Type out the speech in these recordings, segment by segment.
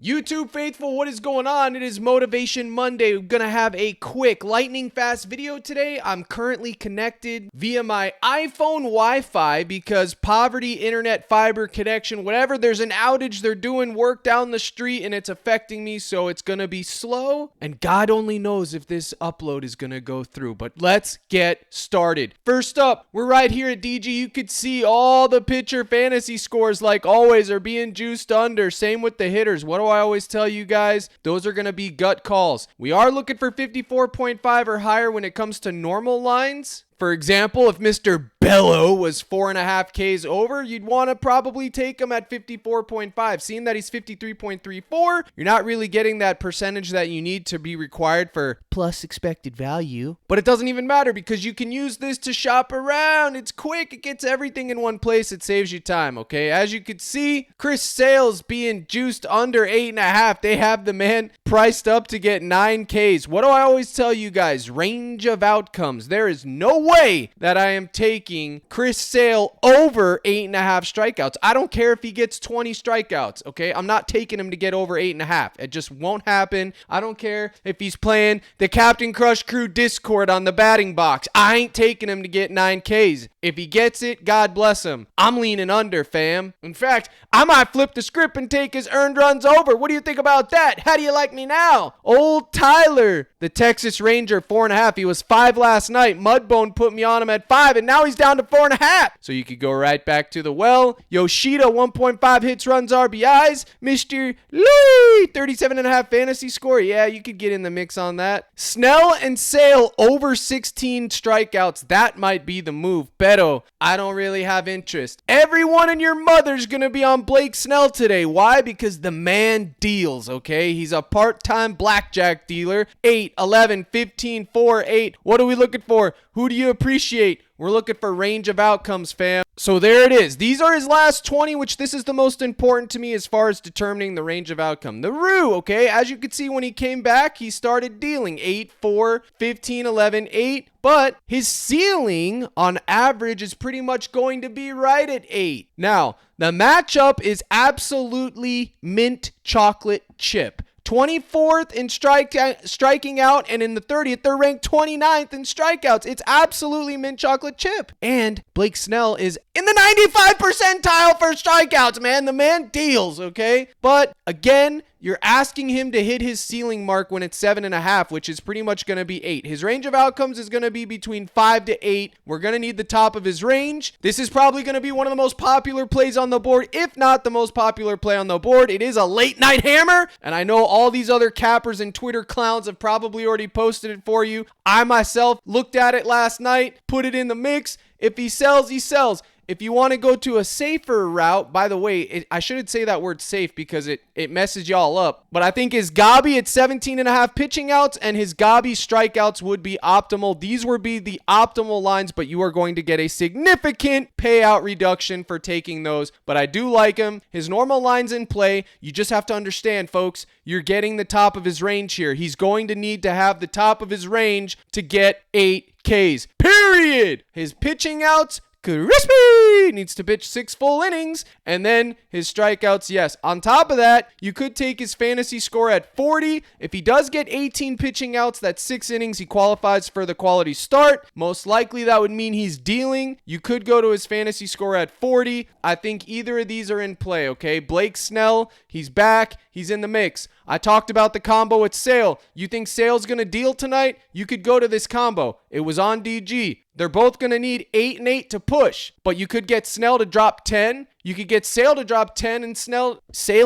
YouTube faithful, what is going on? It is Motivation Monday. We're gonna have a quick lightning fast video today. I'm currently connected via my iPhone Wi-Fi because poverty, internet, fiber connection, whatever, there's an outage. They're doing work down the street and it's affecting me, so it's gonna be slow. And God only knows if this upload is gonna go through, but let's get started. First up, we're right here at DG. You could see all the pitcher fantasy scores, like always, are being juiced under. Same with the hitters. What do I always tell you guys? Those are going to be gut calls. We are looking for 54.5 or higher when it comes to normal lines. For example, if Mr. Bello was 4.5 Ks over, you'd want to probably take him at 54.5. Seeing that he's 53.34, you're not really getting that percentage that you need to be required for plus expected value. But it doesn't even matter because you can use this to shop around. It's quick. It gets everything in one place. It saves you time, okay? As you can see, Chris Sale's being juiced under 8.5. They have the man priced up to get 9 Ks. What do I always tell you guys? Range of outcomes. There is no way that I am taking Chris Sale over 8.5 strikeouts. I don't care if he gets 20 strikeouts, okay? I'm not taking him to get over 8.5. It just won't happen. I don't care if he's playing the Captain Crush Crew Discord on the batting box. I ain't taking him to get 9 Ks. If he gets it, God bless him. I'm leaning under, fam. In fact, I might flip the script and take his earned runs over. What do you think about that? How do you like me now? Old Tyler, the Texas Ranger, 4.5. He was 5 last night. Mudbone put me on him at 5, and now he's down to 4.5. So you could go right back to the well. Yoshida, 1.5 hits, runs, RBIs. Mr. Louis, 37.5 fantasy score. Yeah, you could get in the mix on that. Snell and Sale over 16 strikeouts. That might be the move. Beto, I don't really have interest. Everyone and your mother's going to be on Blake Snell today. Why? Because the man deals, okay? He's a part-time blackjack dealer. 8, 11, 15, 4, 8. What are we looking for? Who do you appreciate? We're looking for range of outcomes, fam. So there it is. These are his last 20, which this is the most important to me as far as determining the range of outcome. The Roo, okay, as you could see when he came back, he started dealing 8, 4, 15, 11, 8. But his ceiling on average is pretty much going to be right at 8. Now, the matchup is absolutely mint chocolate chip. 24th in striking out, and in the 30th, they're ranked 29th in strikeouts. It's absolutely mint chocolate chip. And Blake Snell is in the 95th percentile for strikeouts, man. The man deals, okay? But again, you're asking him to hit his ceiling mark when it's 7.5, which is pretty much going to be 8. His range of outcomes is going to be between 5 to 8. We're going to need the top of his range. This is probably going to be one of the most popular plays on the board, if not the most popular play on the board. It is a late night hammer, and I know all these other cappers and Twitter clowns have probably already posted it for you. I myself looked at it last night, put it in the mix. If he sells, he sells. If you want to go to a safer route, by the way, I shouldn't say that word safe because it messes y'all up. But I think his Gabi at 17.5 pitching outs and his Gabi strikeouts would be optimal. These would be the optimal lines, but you are going to get a significant payout reduction for taking those. But I do like him. His normal line's in play. You just have to understand, folks, you're getting the top of his range here. He's going to need to have the top of his range to get 8 Ks. Period. His pitching outs, crispy, needs to pitch 6 full innings, and then his strikeouts, yes. On top of that, you could take his fantasy score at 40. If he does get 18 pitching outs, that's 6 innings, he qualifies for the quality start. Most likely that would mean he's dealing. You could go to his fantasy score at 40. I think either of these are in play, okay? Blake Snell, he's back. He's in the mix. I talked about the combo with Sale. You think Sale's going to deal tonight? You could go to this combo. It was on DG. They're both going to need 8 and 8 to push, but you could get Snell to drop 10. You could get Sale to drop 10 and Sale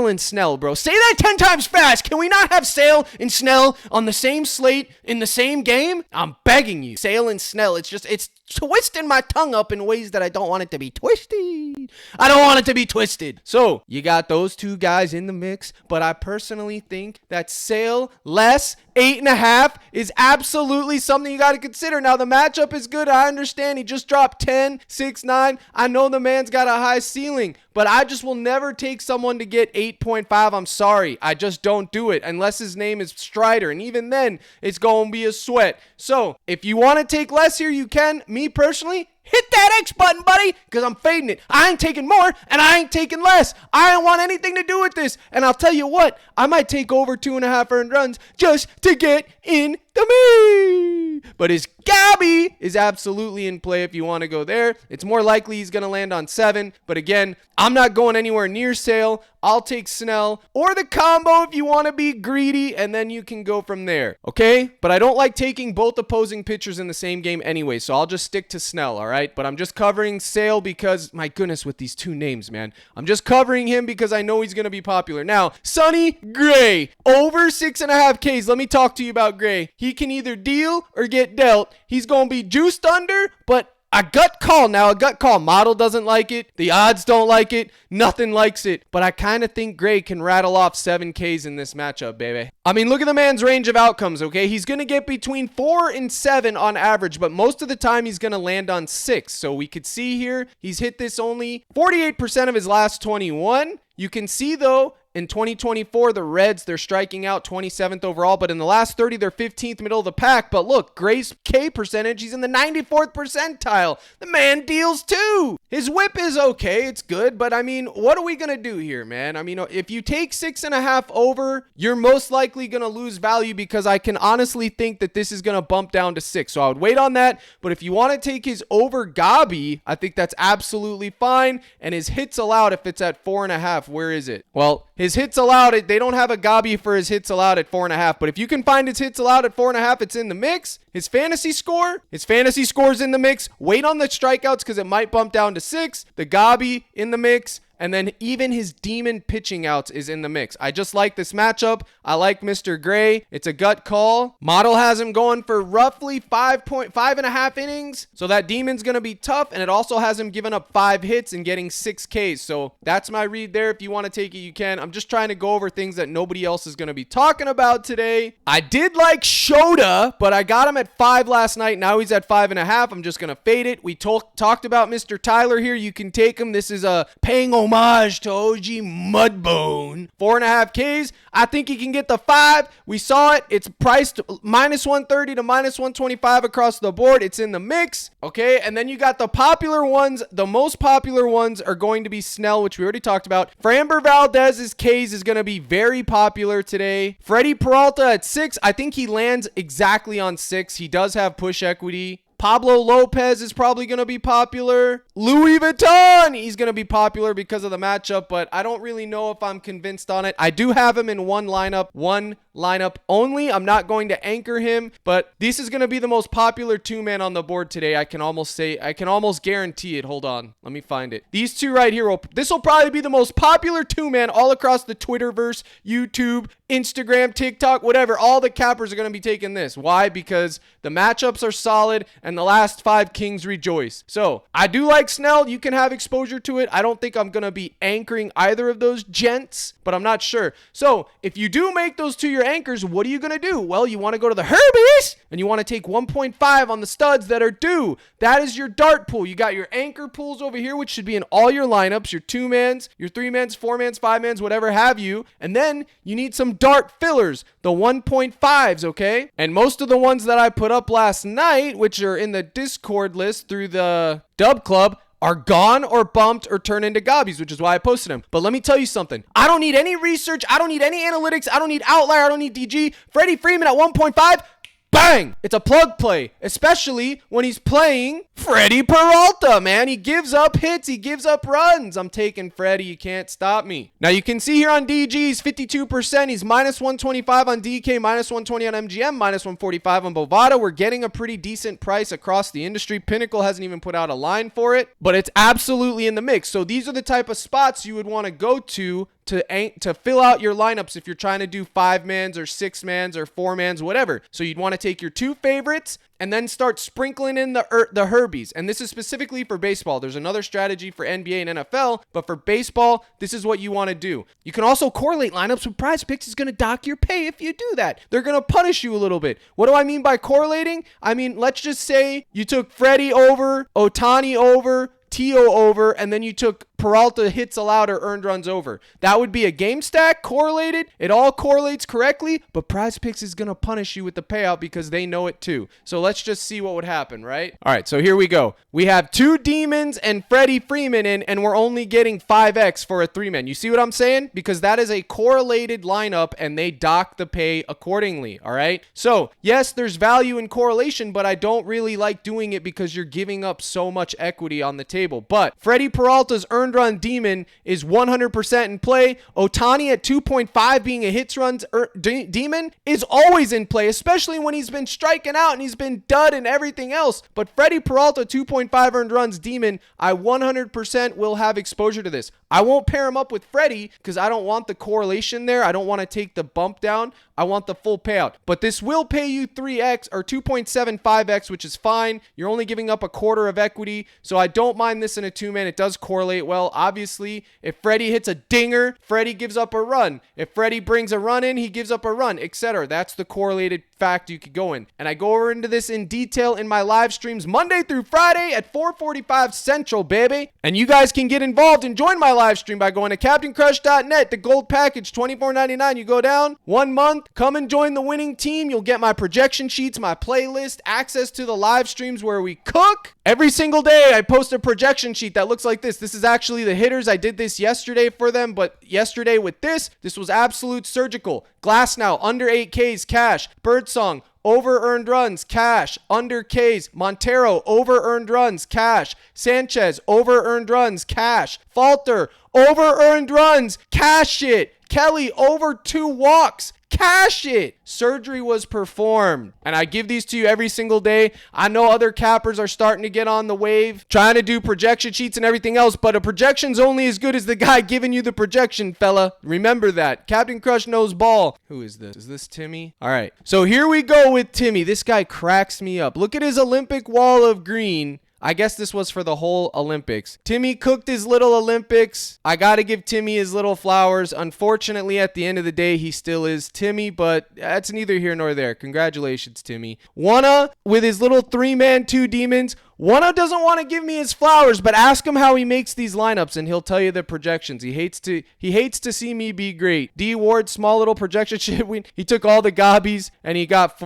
and Snell, bro. Say that 10 times fast. Can we not have Sale and Snell on the same slate in the same game? I'm begging you. Sale and Snell, it's twisting my tongue up in ways that I don't want it to be twisted. I don't want it to be twisted. So you got those two guys in the mix, but I personally think that Sale less 8.5 is absolutely something you got to consider. Now, the matchup is good. I understand he just dropped 10, 6, 9. I know the man's got a high ceiling, but I just will never take someone to get 8.5. I'm sorry. I just don't do it unless his name is Strider, and even then, it's going to be a sweat. So if you want to take less here, you can. Me personally, hit that X button, buddy, because I'm fading it. I ain't taking more, and I ain't taking less. I don't want anything to do with this. And I'll tell you what, I might take over 2.5 earned runs just to get in the me. But his Gabby is absolutely in play if you want to go there. It's more likely he's going to land on 7. But again, I'm not going anywhere near Sale. I'll take Snell or the combo if you want to be greedy, and then you can go from there. Okay? But I don't like taking both opposing pitchers in the same game anyway, so I'll just stick to Snell, all right? But I'm just covering Sale because, my goodness, with these 2 names, man. I'm just covering him because I know he's going to be popular. Now, Sonny Gray, over 6.5 Ks. Let me talk to you about Gray. He can either deal or get dealt. He's going to be juiced under, but a gut call now, a gut call. Model doesn't like it. The odds don't like it. Nothing likes it. But I kind of think Gray can rattle off 7 Ks in this matchup, baby. I mean, look at the man's range of outcomes, okay? He's going to get between 4 and 7 on average, but most of the time he's going to land on 6. So we could see here, he's hit this only 48% of his last 21. You can see, though, in 2024, the Reds, they're striking out 27th overall, but in the last 30, they're 15th middle of the pack. But look, Gray's K percentage, he's in the 94th percentile. The man deals too. His whip is okay. It's good. But I mean, what are we going to do here, man? I mean, if you take 6.5 over, you're most likely going to lose value because I can honestly think that this is going to bump down to 6. So I would wait on that. But if you want to take his over Gabi, I think that's absolutely fine. And his hits allowed, if it's at 4.5, where is it? Well, his hits allowed, they don't have a Gabi for his hits allowed at 4.5, but if you can find his hits allowed at 4.5, it's in the mix. His fantasy score's in the mix. Wait on the strikeouts because it might bump down to 6. The Gabi in the mix. And then even his demon pitching outs is in the mix. I just like this matchup. I like Mr. Gray. It's a gut call. Model has him going for roughly 5.5 innings. So that demon's going to be tough. And it also has him giving up 5 hits and getting 6 Ks. So that's my read there. If you want to take it, you can. I'm just trying to go over things that nobody else is going to be talking about today. I did like Shota, but I got him at 5 last night. Now he's at 5.5. I'm just going to fade it. We talked about Mr. Tyler here. You can take him. This is a paying homage to OG Mudbone. 4.5 Ks. I think he can get the 5. We saw it. It's priced minus 130 to minus 125 across the board. It's in the mix. Okay. And then you got the popular ones. The most popular ones are going to be Snell, which we already talked about. Framber Valdez's Ks is going to be very popular today. Freddie Peralta at 6. I think he lands exactly on 6. He does have push equity. Pablo Lopez is probably going to be popular. Louis Vuitton, he's going to be popular because of the matchup, but I don't really know if I'm convinced on it. I do have him in one lineup only. I'm not going to anchor him, but this is going to be the most popular 2-man on the board today. I can almost guarantee it. Hold on. Let me find it. These 2 right here, this will probably be the most popular 2-man all across the Twitterverse, YouTube, Instagram, TikTok, whatever. All the cappers are going to be taking this. Why? Because the matchups are solid and the last 5 kings rejoice. So I do like Snell. You can have exposure to it. I don't think I'm going to be anchoring either of those gents, but I'm not sure. So if you do make those 2 your anchors, what are you going to do? Well, you want to go to the Herbies and you want to take 1.5 on the studs that are due. That is your dart pool. You got your anchor pools over here, which should be in all your lineups, your 2-mans, your 3-mans, 4-mans, 5-mans, whatever have you. And then you need some dart fillers, the 1.5s, okay? And most of the ones that I put up last night, which are in the Discord list through the Dub Club, are gone or bumped or turned into gobbies, which is why I posted them. But let me tell you something. I don't need any research. I don't need any analytics. I don't need Outlier. I don't need DG. Freddie Freeman at 1.5. Bang! It's a plug play, especially when he's playing Freddie Peralta, man. He gives up hits. He gives up runs. I'm taking Freddie. You can't stop me. Now, you can see here on DG, he's 52%. He's minus 125 on DK, minus 120 on MGM, minus 145 on Bovada. We're getting a pretty decent price across the industry. Pinnacle hasn't even put out a line for it, but it's absolutely in the mix. So these are the type of spots you would want to go to fill out your lineups if you're trying to do 5-mans or 6-mans or 4-mans, whatever. So you'd want to take your 2 favorites and then start sprinkling in the Herbies. And this is specifically for baseball. There's another strategy for NBA and NFL, but for baseball, this is what you want to do. You can also correlate lineups with PrizePicks. Is going to dock your pay if you do that. They're going to punish you a little bit. What do I mean by correlating? I mean, let's just say you took Freddie over, Ohtani over, Tio over, and then you took Peralta hits allowed or earned runs over. That would be a game stack correlated. It all correlates correctly, but PrizePicks is going to punish you with the payout because they know it too. So let's just see what would happen, right? All right, so here we go. We have 2 Demons and Freddie Freeman in, and we're only getting 5x for a 3-man. You see what I'm saying? Because that is a correlated lineup, and they dock the pay accordingly, all right? So, yes, there's value in correlation, but I don't really like doing it because you're giving up so much equity on the table. But Freddie Peralta's earned run Demon is 100% in play. Ohtani at 2.5 being a hits runs Demon is always in play, especially when he's been striking out and he's been dud and everything else. But Freddie Peralta, 2.5 earned runs Demon, I 100% will have exposure to this. I won't pair him up with Freddie because I don't want the correlation there. I don't want to take the bump down. I want the full payout. But this will pay you 3x or 2.75x, which is fine. You're only giving up a quarter of equity, so I don't mind this in a 2-man. It does correlate well. Obviously, if Freddie hits a dinger, Freddie gives up a run. If Freddie brings a run in, he gives up a run, etc. That's the correlated fact you could go in. And I go over into this in detail in my live streams Monday through Friday at 4:45 Central, baby. And you guys can get involved and join my live stream by going to CaptainCrush.net. The gold package, $24.99. You go down 1 month, come and join the winning team. You'll get my projection sheets, my playlist, access to the live streams where we cook. Every single day, I post a projection sheet that looks like this. This is actually the hitters. I did this yesterday for them, but yesterday with this was absolute surgical. Glass now, under 8 Ks, cash. Birdsong, over earned runs, cash. Under Ks. Montero, over earned runs, cash. Sanchez, over earned runs, cash. Falter, over earned runs, cash it. Kelly, over 2 walks, cash it. Surgery was performed. And I give these to you every single day. I know other cappers are starting to get on the wave, trying to do projection sheets and everything else, but a projection's only as good as the guy giving you the projection, fella. Remember that. Captain Crush knows ball. Who is this? Is this Timmy? All right. So here we go with Timmy. This guy cracks me up. Look at his Olympic wall of green. I guess this was for the whole Olympics. Timmy cooked his little Olympics. I got to give Timmy his little flowers. Unfortunately, at the end of the day, he still is Timmy, but that's neither here nor there. Congratulations, Timmy. Wanna, with his little 3-man, 2 Demons. Wanna doesn't want to give me his flowers, but ask him how he makes these lineups and he'll tell you the projections. He hates to see me be great. D Ward, small little projection shit. He took all the gobbies and he got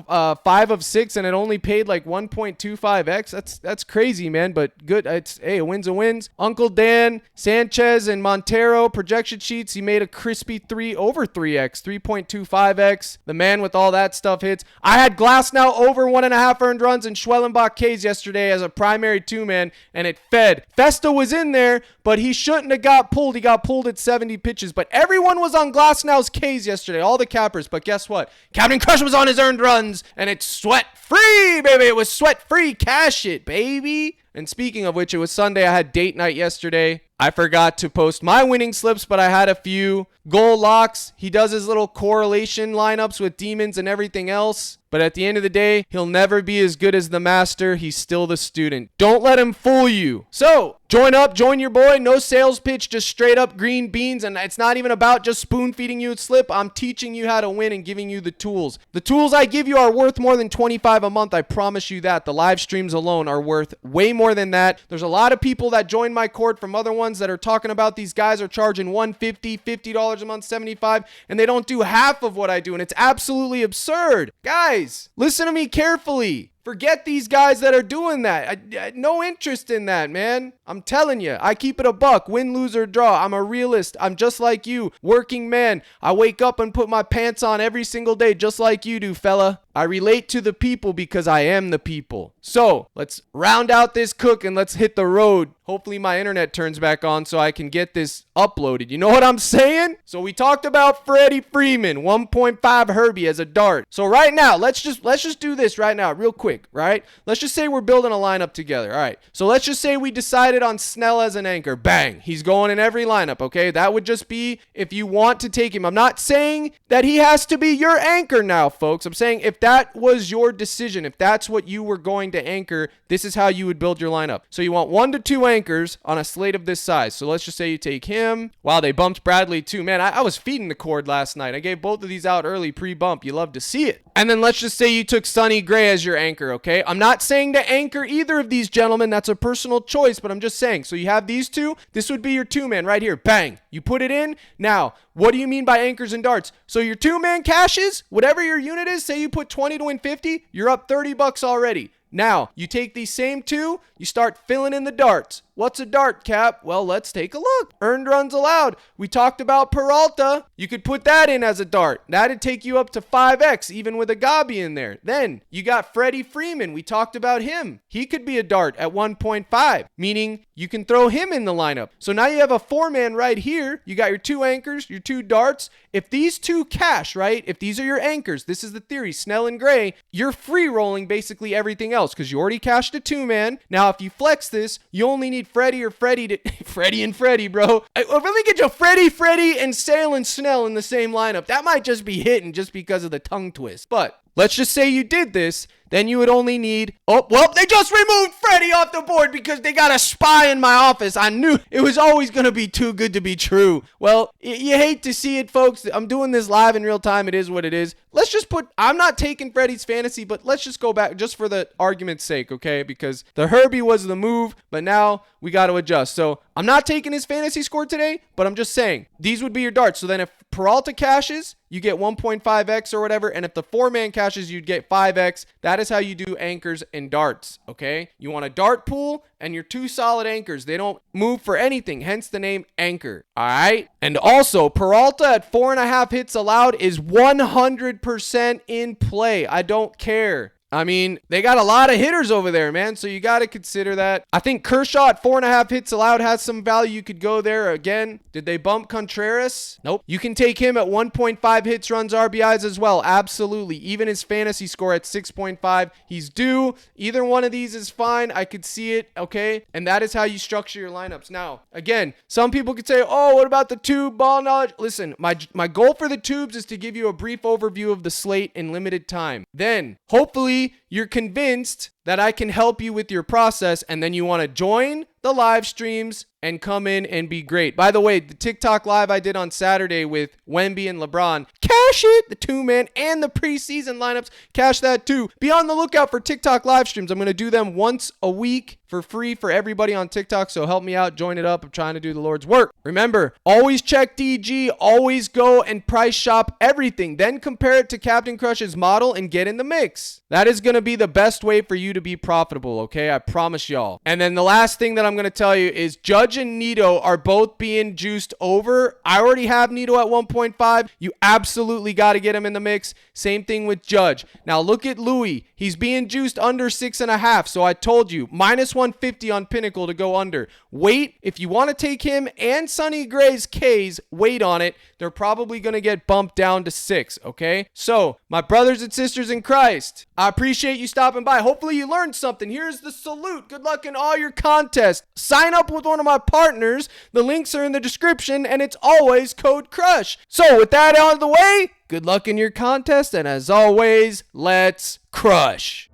5 of 6 and it only paid like 1.25x. That's crazy, man, but good. Hey, a win's a wins. Uncle Dan, Sanchez, and Montero projection sheets. He made a crispy 3 over 3x, 3.25x. The man with all that stuff hits. I had Glass now over 1.5 earned runs and Schwellenbach Ks yesterday as a primary 2-man, and it fed. Festa was in there, but he shouldn't have got pulled. He got pulled at 70 pitches, but everyone was on Glasnow's Ks yesterday, all the cappers. But guess what? Captain Crush was on his earned runs, and it's sweat free, baby. It was sweat free. Cash it, baby. And speaking of which, it was Sunday. I had date night yesterday. I forgot to post my winning slips, but I had a few. Goal locks. He does his little correlation lineups with demons and everything else. But at the end of the day, he'll never be as good as the master. He's still the student. Don't let him fool you. So, join up, join your boy. No sales pitch, just straight up green beans. And it's not even about just spoon feeding you a slip. I'm teaching you how to win and giving you the tools. The tools I give you are worth more than $25 a month. I promise you that. The live streams alone are worth way more than that. There's a lot of people that join my court from other ones that are talking about these guys are charging $150, $50 a month, $75, and they don't do half of what I do. And it's absolutely absurd. Guys, listen to me carefully. Forget these guys that are doing that. I no interest in that, man. I'm telling you, I keep it a buck. Win, lose, or draw. I'm a realist. I'm just like you. Working man. I wake up and put my pants on every single day just like you do, fella. I relate to the people because I am the people. So, let's round out this cook and let's hit the road. Hopefully my internet turns back on so I can get this uploaded. You know what I'm saying? So we talked about Freddie Freeman, 1.5 Herbie as a dart. So right now, let's just do this right now real quick, right? Let's just say we're building a lineup together. All right. So let's just say we decided on Snell as an anchor. Bang. He's going in every lineup, okay? That would just be if you want to take him. I'm not saying that he has to be your anchor now, folks. I'm saying if that was your decision, if that's what you were going to anchor, this is how you would build your lineup. So you want 1 to 2 anchors on a slate of this size. So let's just say you take him. Wow, they bumped Bradley too. Man, I was feeding the cord last night. I gave both of these out early pre-bump. You love to see it. And then let's just say you took Sonny Gray as your anchor, okay? I'm not saying to anchor either of these gentlemen. That's a personal choice, but I'm just saying. So you have these two. This would be your 2-man right here. Bang. You put it in. Now, what do you mean by anchors and darts? So your 2-man cashes, whatever your unit is, say you put 20 to win 50, you're up $30 already. Now, you take these same two, you start filling in the darts. What's a dart, Cap? Well, let's take a look. Earned runs allowed. We talked about Peralta. You could put that in as a dart. That'd take you up to 5x, even with a Gabi in there. Then, you got Freddie Freeman. We talked about him. He could be a dart at 1.5, meaning you can throw him in the lineup. So now you have a 4-man right here. You got your 2 anchors, your 2 darts. If these 2 cash, right? If these are your anchors, this is the theory, Snell and Gray, you're free rolling basically everything else because you already cashed a 2-man. Now, if you flex this, you only need Freddie or Freddie to Freddie and Freddie, bro. If we get you Freddie, and Sale and Snell in the same lineup, that might just be hitting just because of the tongue twist. But let's just say you did this, then you would only need, oh, well, they just removed Freddie off the board because they got a spy in my office. I knew it was always going to be too good to be true. Well, you hate to see it, folks. I'm doing this live in real time. It is what it is. Let's just I'm not taking Freddie's fantasy, but let's just go back just for the argument's sake, okay? Because the Herbie was the move, but now we got to adjust. So I'm not taking his fantasy score today, but I'm just saying these would be your darts. So then if Peralta cashes, you get 1.5x or whatever. And if the 4-man cashes, you'd get 5x. That is how you do anchors and darts, okay? You want a dart pool and your 2 solid anchors. They don't move for anything, hence the name anchor, all right? And also, Peralta at 4.5 hits allowed is 100% in play. I don't care. I mean, they got a lot of hitters over there, man, so you got to consider that. I think Kershaw at 4.5 hits allowed has some value. You could go there again. Did they bump Contreras? Nope. You can take him at 1.5 hits, runs, RBIs as well. Absolutely. Even his fantasy score at 6.5, he's due. Either one of these is fine. I could see it, okay? And that is how you structure your lineups. Now, again, some people could say, oh, what about the tube ball knowledge? Listen, my goal for the tubes is to give you a brief overview of the slate in limited time. Then, hopefully, you're convinced that I can help you with your process, and then you want to join the live streams and come in and be great. By the way, the TikTok live I did on Saturday with Wemby and LeBron, cash it, the 2-man and the preseason lineups, cash that too. Be on the lookout for TikTok live streams. I'm going to do them once a week for free for everybody on TikTok, so help me out, join it up. I'm trying to do the Lord's work. Remember, always check DG, always go and price shop everything, then compare it to Captain Crush's model and get in the mix. That is going to be the best way for you to be profitable, okay? I promise y'all. And then the last thing that I'm going to tell you is Judge and Nito are both being juiced over. I already have Nito at 1.5. You absolutely got to get him in the mix. Same thing with Judge. Now look at Louis. He's being juiced under 6.5. So I told you, minus 150 on Pinnacle to go under. Wait, if you want to take him and Sonny Gray's K's, wait on it. They're probably going to get bumped down to 6, okay? So, my brothers and sisters in Christ, I appreciate you stopping by. Hopefully you learned something. Here's the salute. Good luck in all your contests. Sign up with one of my partners. The links are in the description, and it's always code CRUSH. So, with that out of the way, good luck in your contest, and as always, let's crush.